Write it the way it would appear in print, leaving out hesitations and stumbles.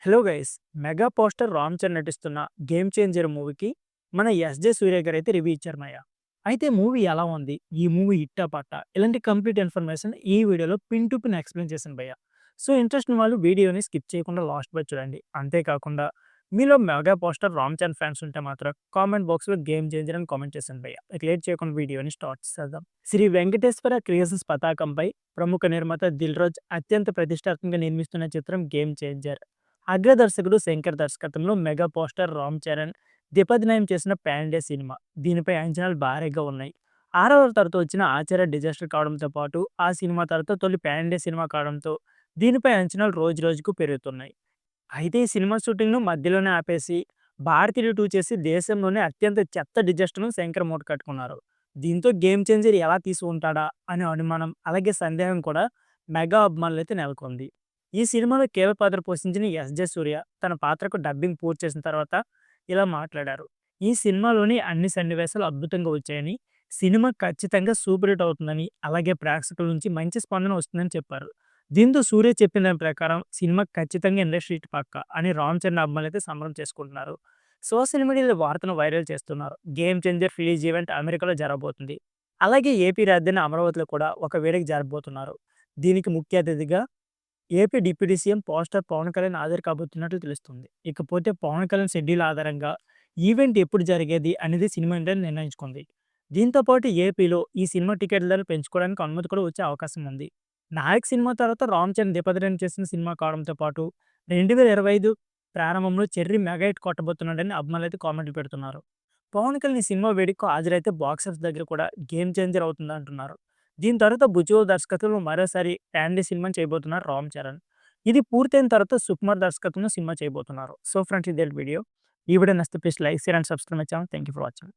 Hello guys, mega poster Ram Charan నటిస్తున్న 'game changer' మూవీకి మన ఎస్‌జే సూర్య గారైతే రివ్యూ ఇచ్చారు మయ్య. అయితే మూవీ ఎలా ఉంది? ఈ మూవీ హిట్టా పట్టా? ఇలాంటి కంప్లీట్ ఇన్ఫర్మేషన్ ఈ వీడియోలో పిన్ టు పిన్ ఎక్స్‌ప్లెయిన్ చేశాను భయ్య. సో ఇంట్రెస్ట్ ఉన్న వాళ్ళు వీడియోని స్కిప్ చేయకుండా లాస్ట్ వరకు చూడండి. అంతేకాకుండా మీలో mega poster Ram Charan fans ఉంటే మాత్రం కామెంట్ బాక్స్‌లో 'గేమ్ చేంజర్' అని కామెంట్ చేశాను భయ్య. ఇక లేట్ చేయకుండా వీడియోని స్టార్ట్ చేద్దాం. శ్రీ వెంకటేశ్వర క్రియేషన్స్ పతాకంపై ప్రముఖ నిర్మాత దిల్ రాజు అత్యంత ప్రతిష్టాత్మకంగా నిర్మిస్తున్న చిత్రం 'గేమ్ చేంజర్'. అగ్రదర్శకుడు శంకర్ దర్శకత్వంలో మెగా పోస్టర్ రామ్ చరణ్ దిపదినయం చేసిన పాన్ ఇండియా సినిమా. దీనిపై అంచనాలు భారీగా ఉన్నాయి. ఆరవ తరతో వచ్చిన ఆచార్య డిజాస్టర్ కావడంతో పాటు ఆ సినిమా తర్వాత తొలి పాన్ ఇండియా సినిమా కావడంతో దీనిపై అంచనాలు రోజు రోజుకు పెరుగుతున్నాయి. అయితే ఈ సినిమా షూటింగ్ను మధ్యలోనే ఆపేసి భారతీయుడు 2 చేసి దేశంలోనే అత్యంత చెత్త డిజాస్టర్ను శంకర్ మూట కట్టుకున్నారు. దీంతో గేమ్ చేంజర్ ఎలా తీసుకుంటాడా అనే అనుమానం అలాగే సందేహం కూడా మెగా అభిమానులైతే నెలకొంది. ఈ సినిమాలో కీలక పాత్ర పోషించిన ఎస్‌జే సూర్య తన పాత్రకు డబ్బింగ్ పూర్తి చేసిన తర్వాత ఇలా మాట్లాడారు. ఈ సినిమాలోని అన్ని సన్నివేశాలు అద్భుతంగా వచ్చాయని, సినిమా ఖచ్చితంగా సూపర్ హిట్ అవుతుందని, అలాగే ప్రేక్షకుల నుంచి మంచి స్పందన వస్తుందని చెప్పారు. దీంతో సూర్య చెప్పిన దాని ప్రకారం సినిమా ఖచ్చితంగా ఇండస్ట్రీ హిట్ పక్కా అని రామ్ చరణ్ అభిమానులైతే సంబరం చేసుకుంటున్నారు. సోషల్ మీడియాలో వార్తను వైరల్ చేస్తున్నారు. గేమ్ చేంజర్ రిలీజ్ ఈవెంట్ అమెరికాలో జరగబోతుంది. అలాగే ఏపీ రాజధాని అమరావతిలో కూడా ఒక వేడుక జరగబోతున్నారు. దీనికి ముఖ్య అతిథిగా AP deputy CM poster Pavan Kalyan హాజరు కాబోతున్నట్లు తెలుస్తుంది. ఇకపోతే పవన్ కళ్యాణ్ షెడ్యూల్ ఆధారంగా ఈవెంట్ ఎప్పుడు జరిగేది అనేది సినిమా ఇండస్ట్రీ నిర్ణయించుకుంది. దీంతో పాటు ఏపీలో ఈ సినిమా టికెట్ల ధరలు పెంచుకోవడానికి అనుమతి కూడా వచ్చే అవకాశం ఉంది. నాయక్ సినిమా తర్వాత రామ్ చరణ్ దీపదర్శనం చేసిన సినిమా కావడంతో పాటు 2025 ప్రారంభంలో చెర్రీ మెగా హిట్ కొట్టబోతున్నాడని అభిమానులు అయితే కామెంట్లు పెడుతున్నారు. పవన్ కళ్యాణ్ ఈ సినిమా వేడుకకు హాజరైతే బాక్సాఫీస్ దగ్గర కూడా గేమ్ చేంజర్ అవుతుందంటున్నారు. దీని తర్వాత బుజ్జో దర్శకత్వంలో మరోసారి ఫ్యామిలీ సినిమాని చేయబోతున్నారు రామ్ చరణ్. ఇది పూర్తయిన తర్వాత సుకుమార్ దర్శకత్వంలో సినిమా చేయబోతున్నారు. సో ఫ్రెండ్స్, ఇదే వీడియో. ఈ వీడియో నచ్చితే please like, share and subscribe my channel. Thank you for watching.